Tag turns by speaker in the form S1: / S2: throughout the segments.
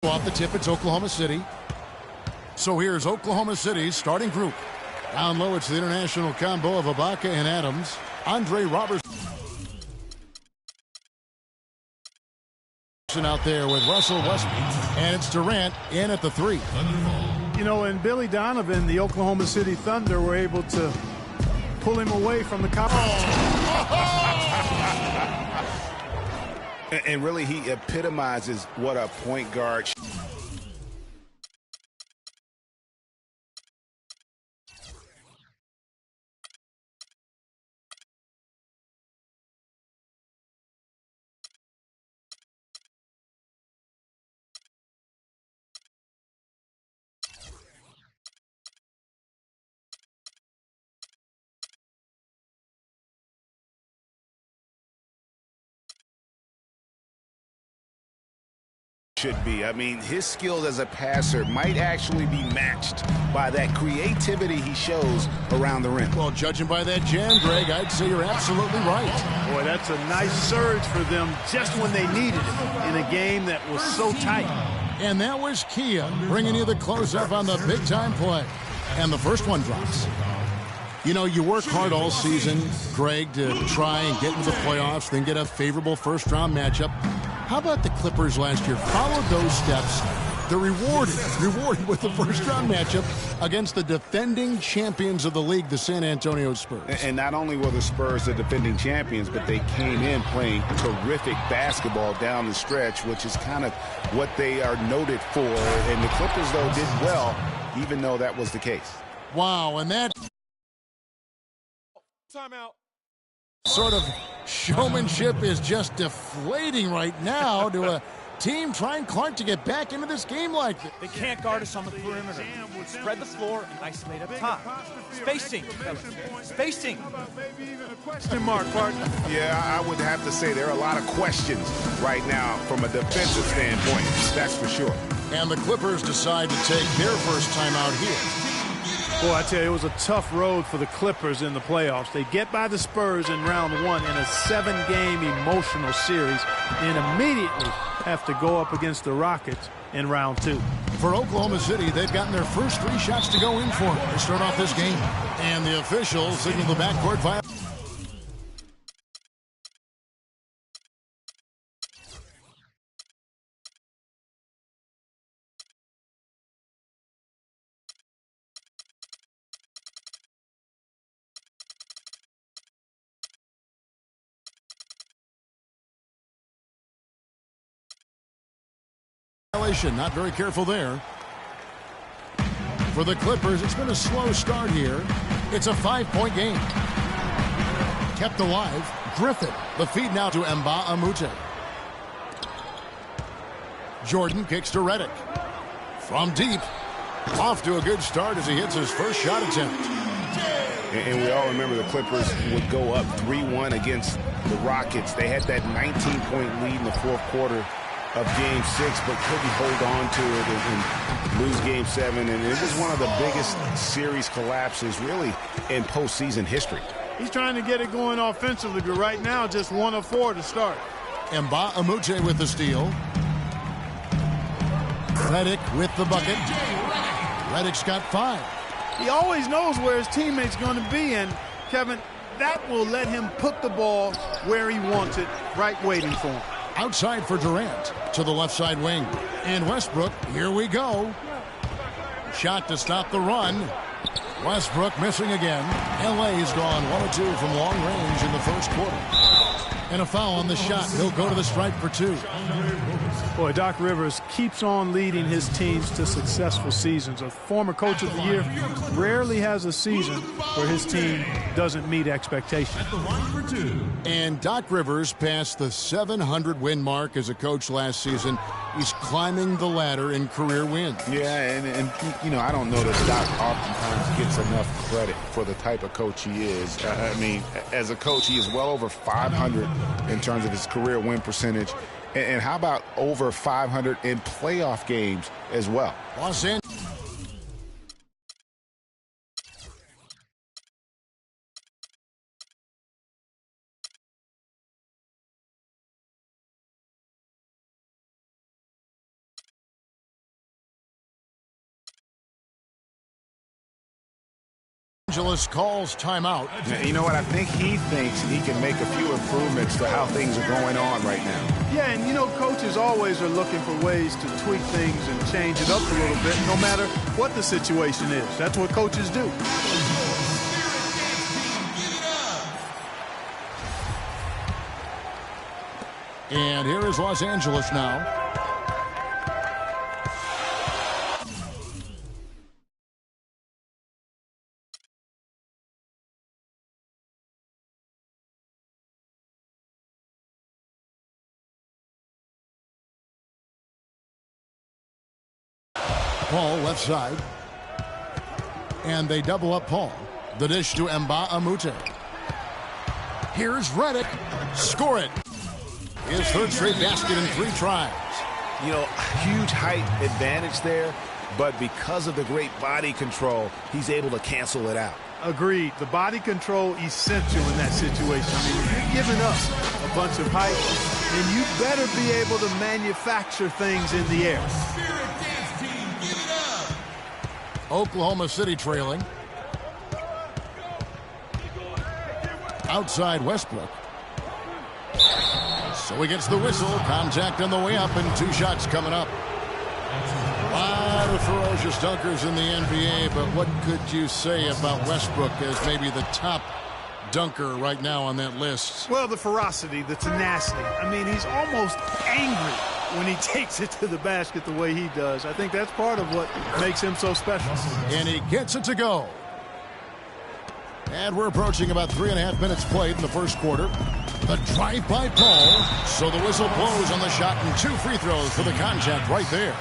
S1: Off the tip, it's Oklahoma City. So here's Oklahoma City's starting group. Down low, it's the international combo of Ibaka and Adams. Andre Robertson out there with Russell Westbrook. And it's Durant in at the three.
S2: You know, and Billy Donovan, the Oklahoma City Thunder, were able to pull him away from the
S3: And really, he epitomizes what a point guard should be. I mean, his skills as a passer might actually be matched by that creativity he shows around the rim.
S1: Well, judging by that jam, Greg, I'd say you're absolutely right.
S2: Boy, that's a nice surge for them just when they needed it in a game that was so tight.
S1: And that was Kia bringing you the close-up on the big-time play. And the first one drops. You know, you work hard all season, Greg, to try and get into the playoffs, then get a favorable first-round matchup. How about the Clippers last year? Followed those steps. They're rewarded with the first-round matchup against the defending champions of the league, the San Antonio Spurs.
S3: And not only were the Spurs the defending champions, but they came in playing terrific basketball down the stretch, which is kind of what they are noted for. And the Clippers, though, did well, even though that was the case.
S1: Wow, and that
S4: timeout.
S1: Sort of showmanship is just deflating right now to a team trying Clark to get back into this game like this.
S4: They can't guard us on the perimeter. Spread the floor and isolate up top. Spacing, spacing.
S2: Question mark, partner.
S3: Yeah, I would have to say there are a lot of questions right now from a defensive standpoint. That's for sure.
S1: And the Clippers decide to take their first timeout here.
S2: Boy, I tell you, it was a tough road for the Clippers in the playoffs. They get by the Spurs in round one in a 7-game emotional series and immediately have to go up against the Rockets in round two.
S1: For Oklahoma City, they've gotten their first 3 shots to go in for to start off this game. And the officials signal the backcourt violation. Not very careful there. For the Clippers, it's been a slow start here. It's a 5-point game. Kept alive. Griffin. The feed now to Mbah a Moute. Jordan kicks to Redick. From deep. Off to a good start as he hits his first shot attempt.
S3: And we all remember the Clippers would go up 3-1 against the Rockets. They had that 19-point lead in the fourth quarter of Game 6, but couldn't hold on to it and lose Game 7. And it was one of the biggest series collapses, really, in postseason history.
S2: He's trying to get it going offensively, but right now, just 1 of 4 to start.
S1: Mbah a Moute with the steal. Redick with the bucket. Redick's got 5.
S2: He always knows where his teammate's going to be, and, Kevin, that will let him put the ball where he wants it, right waiting for him.
S1: Outside for Durant to the left side wing. And Westbrook, here we go. Shot to stop the run. Westbrook missing again. LA's gone 1 of 2 from long range in the first quarter. And a foul on the shot. He'll go to the stripe for 2.
S2: Boy, Doc Rivers keeps on leading his teams to successful seasons. A former coach of the year rarely has a season where his team doesn't meet expectations.
S1: And Doc Rivers passed the 700-win mark as a coach last season. He's climbing the ladder in career wins.
S3: Yeah, and you know, I don't know that Doc oftentimes gets enough credit for the type of coach he is. I mean, as a coach, he is well over 500 in terms of his career win percentage. And how about over 500 in playoff games as well?
S1: Los Angeles. Angeles calls timeout.
S3: You know what? I think he thinks he can make a few improvements to how things are going on right now.
S2: Yeah, and you know, coaches always are looking for ways to tweak things and change it up a little bit, no matter what the situation is. That's what coaches do.
S1: And here is Los Angeles now. Paul left side. And they double up Paul. The dish to Mbah a Moute. Here's Redick. Score it. His third straight basket in 3 tries.
S3: You know, huge height advantage there, but because of the great body control, he's able to cancel it out.
S2: Agreed. The body control essential in that situation. I mean, if you're giving up a bunch of height, then you better be able to manufacture things in the air.
S1: Oklahoma City trailing. Outside Westbrook. So he gets the whistle. Contact on the way up and 2 shots coming up. A lot of ferocious dunkers in the NBA, but what could you say about Westbrook as maybe the top dunker right now on that list?
S2: Well, the ferocity, the tenacity. I mean, he's almost angry when he takes it to the basket the way he does. I think that's part of what makes him so special.
S1: And he gets it to go. And we're approaching about 3.5 minutes played in the first quarter. The drive by Paul. So the whistle blows on the shot and 2 free throws for the contact right there.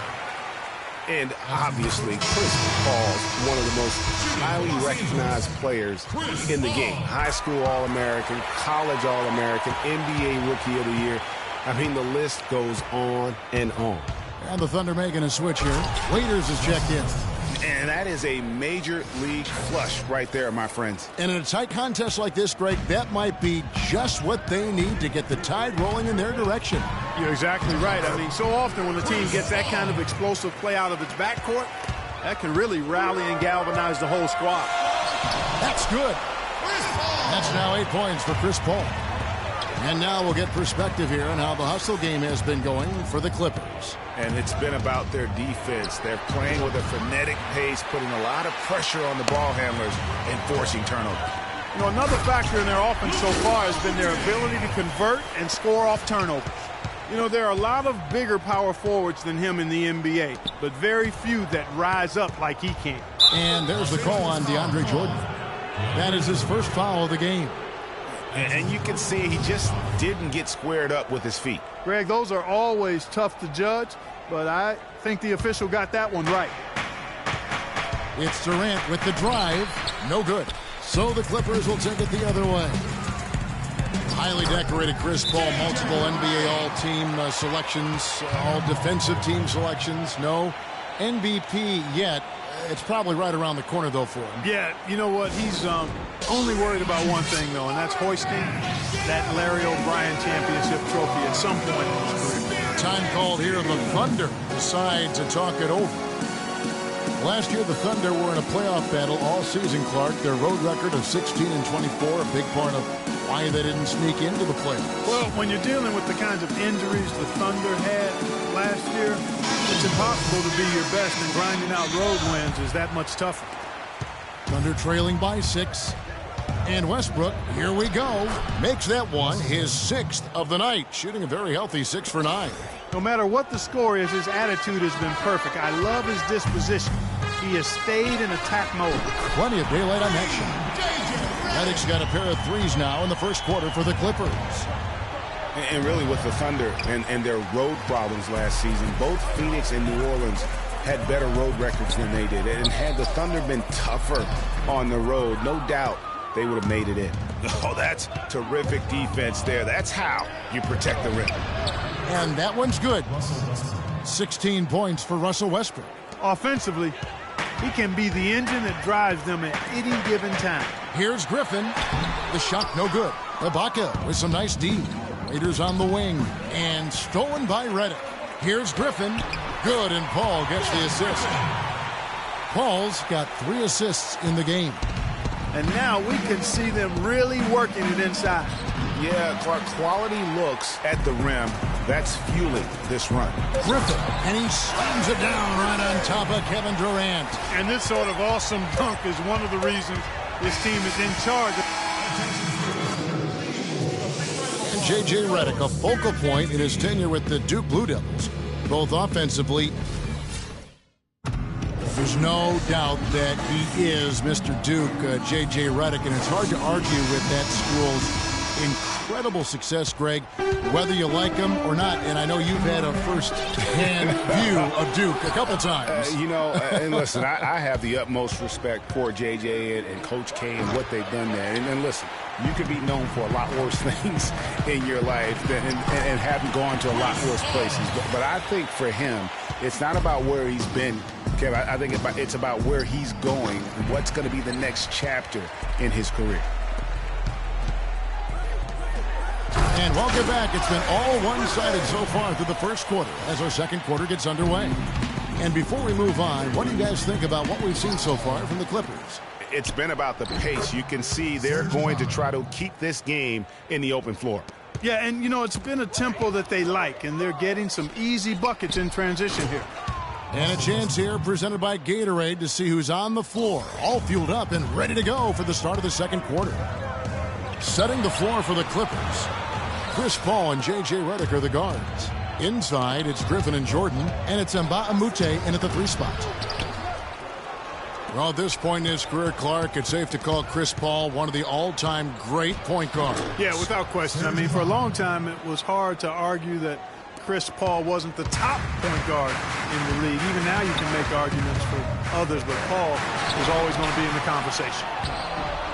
S3: And obviously, Chris Paul's one of the most highly recognized players in the game. High school All-American, college All-American, NBA Rookie of the Year. I mean, the list goes on and on.
S1: And the Thunder making a switch here. Waiters is checked in.
S3: And that is a major league flush right there, my friends.
S1: And in a tight contest like this, Greg, that might be just what they need to get the tide rolling in their direction.
S2: You're exactly right. I mean, so often when the team gets that kind of explosive play out of its backcourt, that can really rally and galvanize the whole squad.
S1: That's good. That's now 8 points for Chris Paul. And now we'll get perspective here on how the hustle game has been going for the Clippers.
S3: And it's been about their defense. They're playing with a frenetic pace, putting a lot of pressure on the ball handlers and forcing turnovers.
S2: You know, another factor in their offense so far has been their ability to convert and score off turnovers. You know, there are a lot of bigger power forwards than him in the NBA, but very few that rise up like he can.
S1: And there's the call on DeAndre Jordan. That is his first foul of the game.
S3: And you can see he just didn't get squared up with his feet.
S2: Greg, those are always tough to judge, but I think the official got that one right.
S1: It's Durant with the drive. No good. So the Clippers will take it the other way. Highly decorated Chris Paul, multiple NBA all-team selections, all defensive team selections. No MVP yet. It's probably right around the corner, though, for him.
S2: Yeah, you know what? He's only worried about one thing, though, and that's hoisting that Larry O'Brien championship trophy at some point in his career.
S1: Time called here. The Thunder decide to talk it over. Last year, the Thunder were in a playoff battle all season, Clark. Their road record of 16-24, a big part of why they didn't sneak into the playoffs.
S2: Well, when you're dealing with the kinds of injuries the Thunder had last year, it's impossible to be your best, and grinding out road wins is that much tougher.
S1: Thunder trailing by 6. And Westbrook, here we go, makes that one his 6th of the night, shooting a very healthy 6 for 9.
S2: No matter what the score is, his attitude has been perfect. I love his disposition. He has stayed in attack mode.
S1: Plenty of daylight on that shot. Redick's got a pair of threes now in the first quarter for the Clippers.
S3: And really with the Thunder and their road problems last season, both Phoenix and New Orleans had better road records than they did. And had the Thunder been tougher on the road, no doubt they would have made it in. Oh, that's terrific defense there. That's how you protect the rim.
S1: And that one's good. 16 points for Russell Westbrook.
S2: Offensively, he can be the engine that drives them at any given time.
S1: Here's Griffin. The shot no good. Ibaka with some nice D. Raiders on the wing. And stolen by Redick. Here's Griffin. Good, and Paul gets the assist. Paul's got 3 assists in the game.
S2: and now we can see them really working it inside.
S3: Yeah, Clark, quality looks at the rim. That's fueling this run.
S1: Griffin, and he slams it down right on top of Kevin Durant.
S2: And this sort of awesome dunk is one of the reasons this team is in charge.
S1: And J.J. Redick, a focal point in his tenure with the Duke Blue Devils, both offensively. There's no doubt that he is Mr. Duke, J.J. Redick, and it's hard to argue with that school's incredible success, Greg, whether you like him or not. And I know you've had a first-hand view of Duke a couple times.
S3: And listen, I have the utmost respect for J.J. and Coach K and what they've done there. And listen, you could be known for a lot worse things in your life and haven't gone to a lot worse places. But I think for him, it's not about where he's been, Kevin. I think it's about where he's going and what's going to be the next chapter in his career.
S1: And welcome back. It's been all one-sided so far through the first quarter as our second quarter gets underway. And before we move on, what do you guys think about what we've seen so far from the Clippers?
S3: It's been about the pace. You can see they're going to try to keep this game in the open floor.
S2: Yeah, and, it's been a tempo that they like, and they're getting some easy buckets in transition here.
S1: And a chance here presented by Gatorade to see who's on the floor, all fueled up and ready to go for the start of the second quarter. Setting the floor for the Clippers, Chris Paul and J.J. Redick are the guards. Inside, it's Griffin and Jordan, and it's Mbah a Moute in at the 3 spot. Well, at this point in his career, Clark, it's safe to call Chris Paul one of the all-time great point guards.
S2: Yeah, without question. I mean, for a long time, it was hard to argue that Chris Paul wasn't the top point guard in the league. Even now, you can make arguments for others, but Paul is always going to be in the conversation.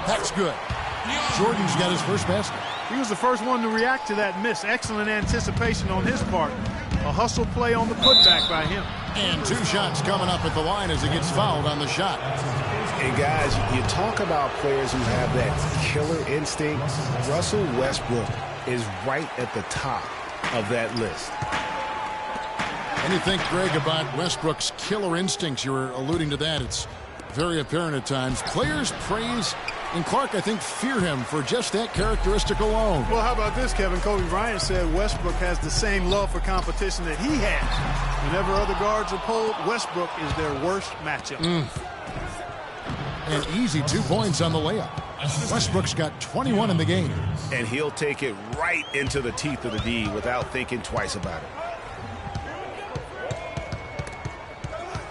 S1: That's good. Jordan's got his first basket.
S2: He was the first one to react to that miss. Excellent anticipation on his part. A hustle play on the putback by him.
S1: And 2 shots coming up at the line as he gets fouled on the shot.
S3: And guys, you talk about players who have that killer instinct. Russell Westbrook is right at the top of that list.
S1: And you think, Greg, about Westbrook's killer instincts? You were alluding to that. It's very apparent at times. Players praise, and Clark, I think, fear him for just that characteristic alone.
S2: Well, how about this, Kevin? Kobe Bryant said Westbrook has the same love for competition that he has. Whenever other guards are pulled, Westbrook is their worst matchup.
S1: And easy 2 points on the layup. Westbrook's got 21 in the game.
S3: And he'll take it right into the teeth of the D without thinking twice about it.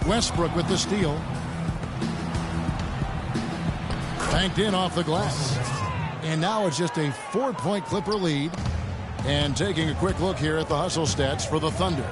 S1: Westbrook with the steal. Banked in off the glass. And now it's just a 4-point Clipper lead. And taking a quick look here at the hustle stats for the Thunder.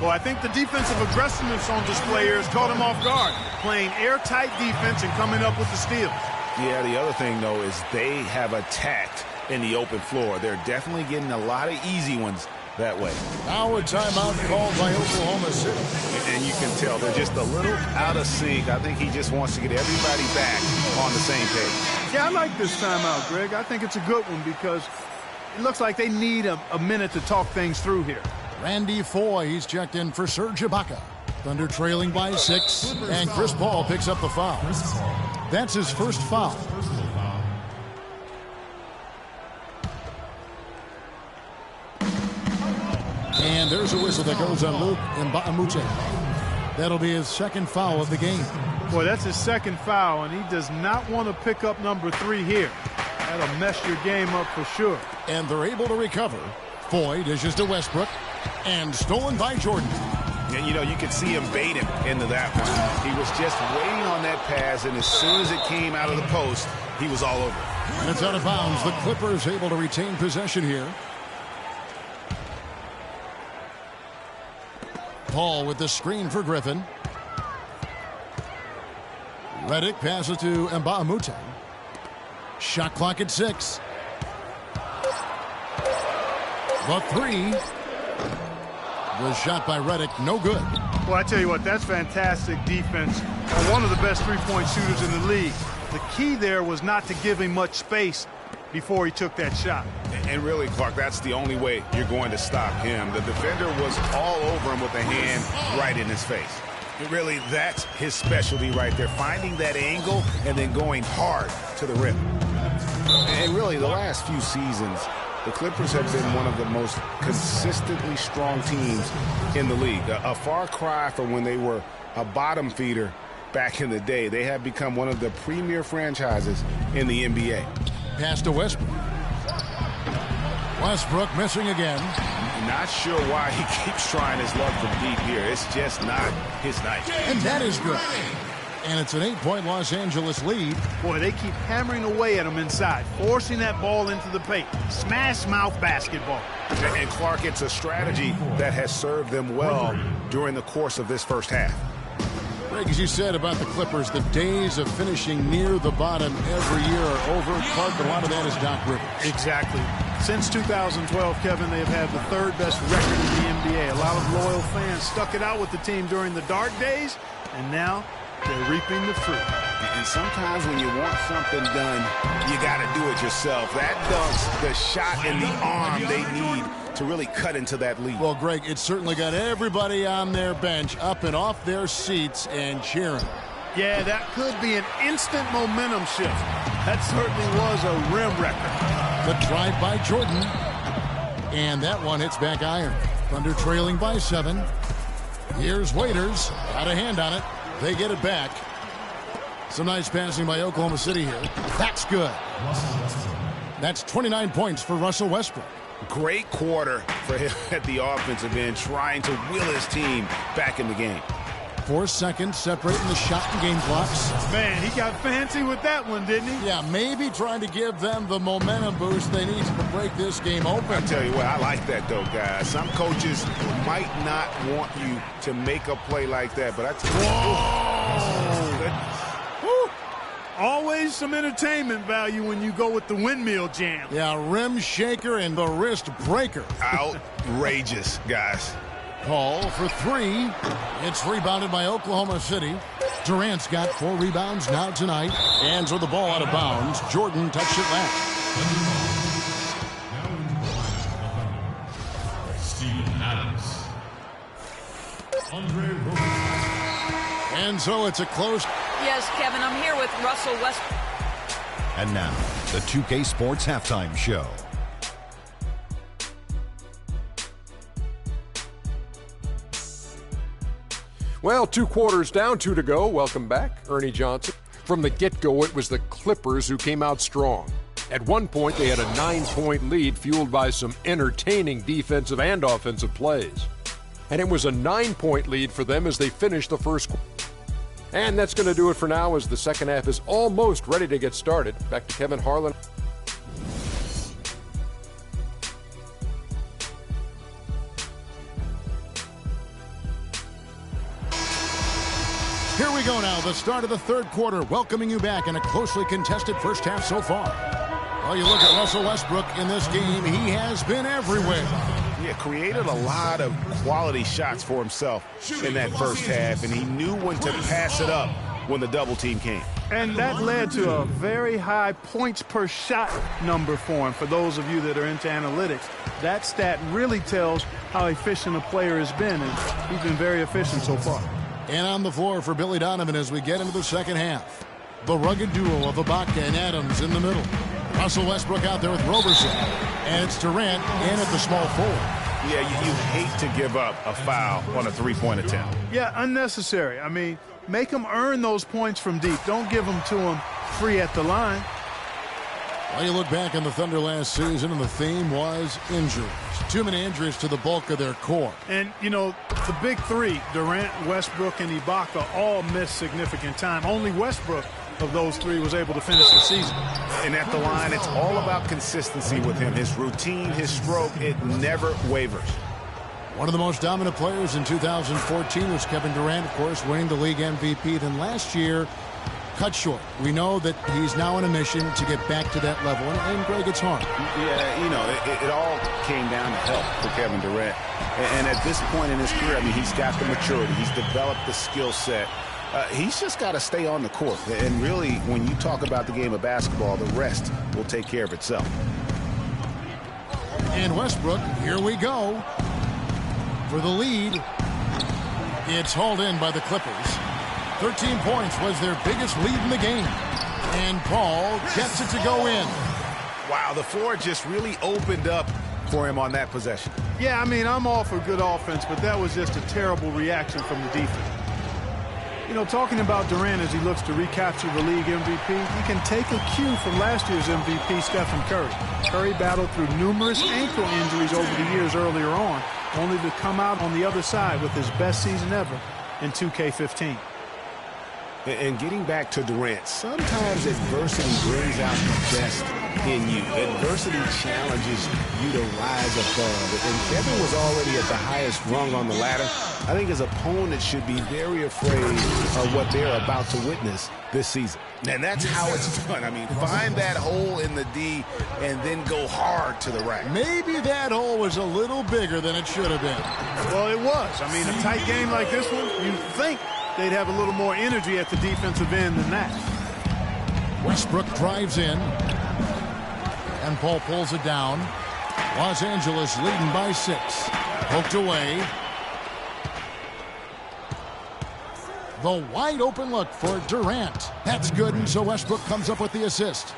S2: Well, I think the defensive aggressiveness on display here has caught him off guard. Playing airtight defense and coming up with the steals.
S3: Yeah, the other thing, though, is they have attacked in the open floor. They're definitely getting a lot of easy ones that way.
S1: Now a timeout called by Oklahoma City.
S3: And you can tell they're just a little out of sync. I think he just wants to get everybody back on the same page.
S2: Yeah, I like this timeout, Greg. I think it's a good one because it looks like they need a minute to talk things through here.
S1: Randy Foye, he's checked in for Serge Ibaka. Thunder trailing by 6, and Chris Paul picks up the foul. That's his first foul. And there's a whistle that goes on Luke Mbah a Moute. That'll be his second foul of the game.
S2: Boy, that's his second foul, and he does not want to pick up number 3 here. That'll mess your game up for sure.
S1: And they're able to recover. Foye dishes to Westbrook, and stolen by Jordan.
S3: And, you could see him bait him into that one. He was just waiting on that pass, and as soon as it came out of the post, he was all over.
S1: And it's out of bounds. The Clippers able to retain possession here. Paul with the screen for Griffin. Redick passes to Mbah a Moute. Shot clock at 6. The 3. The shot by Redick, no good.
S2: Well, I tell you what, that's fantastic defense. One of the best three-point shooters in the league. The key there was not to give him much space before he took that shot.
S3: And really, Clark, that's the only way you're going to stop him. The defender was all over him with a hand right in his face. Really, that's his specialty right there, finding that angle and then going hard to the rim. And really, the last few seasons, the Clippers have been one of the most consistently strong teams in the league. A far cry from when they were a bottom feeder back in the day. They have become one of the premier franchises in the NBA.
S1: Pass to Westbrook. Westbrook missing again.
S3: Not sure why he keeps trying his luck from deep here. It's just not his night.
S1: And that is good. And it's an 8-point Los Angeles lead.
S2: Boy, they keep hammering away at him inside, forcing that ball into the paint. Smash mouth basketball.
S3: And Clark, it's a strategy that has served them well during the course of this first half.
S1: Greg, as you said about the Clippers, the days of finishing near the bottom every year are over. Clark, a lot of that is Doc Rivers.
S2: Exactly. Since 2012, Kevin, they have had the third best record in the NBA. A lot of loyal fans stuck it out with the team during the dark days, and now they're reaping the fruit.
S3: And sometimes when you want something done, you got to do it yourself. That dunks the shot and the arm they need to really cut into that lead.
S1: Well, Greg, it certainly got everybody on their bench up and off their seats and cheering.
S2: Yeah, that could be an instant momentum shift. That certainly was a rim record.
S1: The drive by Jordan. And that one hits back iron. Thunder trailing by 7. Here's Waiters. Got a hand on it. They get it back. Some nice passing by Oklahoma City here. That's good. That's 29 points for Russell Westbrook.
S3: Great quarter for him at the offensive end, trying to will his team back in the game.
S1: 4 seconds separating the shot and game clocks.
S2: Man, he got fancy with that one, didn't he?
S1: Yeah, maybe trying to give them the momentum boost they need to break this game open.
S3: I tell you what, I like that though, guys. Some coaches might not want you to make a play like that, but I tell you,
S2: Woo! Always some entertainment value when you go with the windmill jam.
S1: Yeah, rim shaker and the wrist breaker.
S3: outrageous, guys.
S1: Paul for 3. It's rebounded by Oklahoma City. Durant's got 4 rebounds now tonight. Hands with the ball out of bounds. Jordan touched it last. And so it's a close.
S5: Yes, Kevin, I'm here with Russell Westbrook.
S6: And now, the 2K Sports Halftime Show.
S7: Well, 2 quarters down, 2 to go. Welcome back, Ernie Johnson. From the get-go, it was the Clippers who came out strong. At one point, they had a 9-point lead fueled by some entertaining defensive and offensive plays. And it was a 9-point lead for them as they finished the first quarter. And that's going to do it for now as the second half is almost ready to get started. Back to Kevin Harlan.
S1: Here we go now, the start of the third quarter, welcoming you back in a closely contested first half so far. Well, you look at Russell Westbrook in this game, he has been everywhere.
S3: Yeah, created a lot of quality shots for himself in that first half, and he knew when to pass it up when the double team came.
S2: And that led to a very high points per shot number for him. For those of you that are into analytics, that stat really tells how efficient a player has been, and he's been very efficient so far.
S1: And on the floor for Billy Donovan as we get into the second half. The rugged duo of Ibaka and Adams in the middle. Russell Westbrook out there with Roberson. And it's Durant in at the small forward.
S3: Yeah, you hate to give up a foul on a three-point attempt.
S2: Yeah, unnecessary. I mean, make them earn those points from deep. Don't give them to them free at the line.
S1: Well, you look back on the Thunder last season, and the theme was injuries. Too many injuries to the bulk of their core.
S2: And, you know, the big three, Durant, Westbrook, and Ibaka, all missed significant time. Only Westbrook of those three was able to finish the season.
S3: And at the line, it's all about consistency with him. His routine, his stroke, it never wavers.
S1: One of the most dominant players in 2014 was Kevin Durant, of course, winning the league MVP. Then last year, cut short. We know that he's now on a mission to get back to that level. And Greg, it's hard.
S3: Yeah, you know, it all came down to health for Kevin Durant. And at this point in his career, I mean, he's got the maturity. He's developed the skill set. He's just got to stay on the court. And really, when you talk about the game of basketball, the rest will take care of itself.
S1: And Westbrook, here we go for the lead. It's hauled in by the Clippers. 13 points was their biggest lead in the game. And Paul gets it to go in.
S3: Wow, the floor just really opened up for him on that possession.
S2: Yeah, I mean, I'm all for good offense, but that was just a terrible reaction from the defense. You know, talking about Durant as he looks to recapture the league MVP, he can take a cue from last year's MVP, Stephen Curry. Curry battled through numerous ankle injuries over the years earlier on, only to come out on the other side with his best season ever in 2K15.
S3: And getting back to Durant, sometimes adversity brings out the best in you. Adversity challenges you to rise above. And Kevin was already at the highest rung on the ladder. I think his opponent should be very afraid of what they're about to witness this season. And that's how it's done. I mean, find that hole in the D and then go hard to the rack.
S1: Maybe that hole was a little bigger than it should have been.
S2: Well, it was. I mean, a tight game like this one, you'd think they'd have a little more energy at the defensive end than that.
S1: Westbrook drives in. And Paul pulls it down. Los Angeles leading by 6. Poked away. The wide open look for Durant. That's good, and so Westbrook comes up with the assist.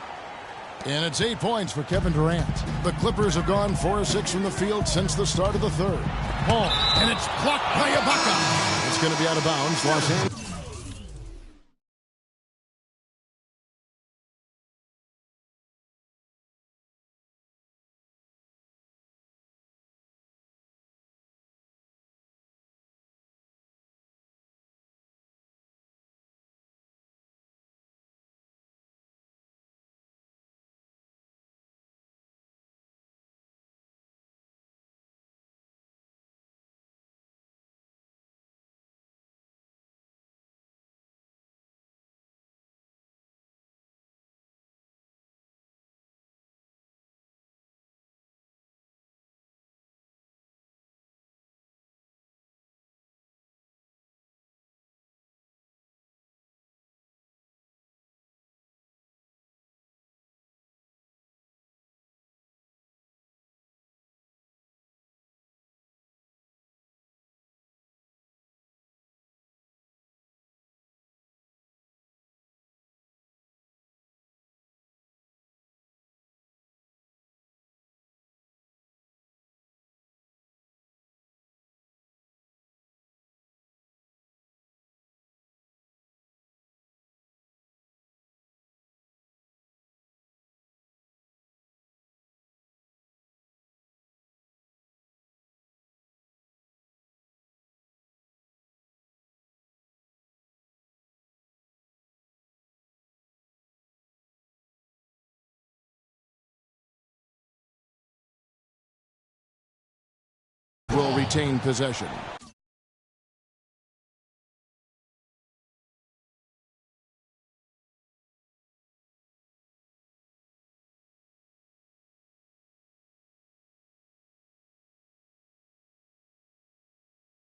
S1: And it's 8 points for Kevin Durant. The Clippers have gone 4 of 6 from the field since the start of the third. Paul, and it's blocked by Ibaka. It's going to be out of bounds. Los Angeles. Will retain possession.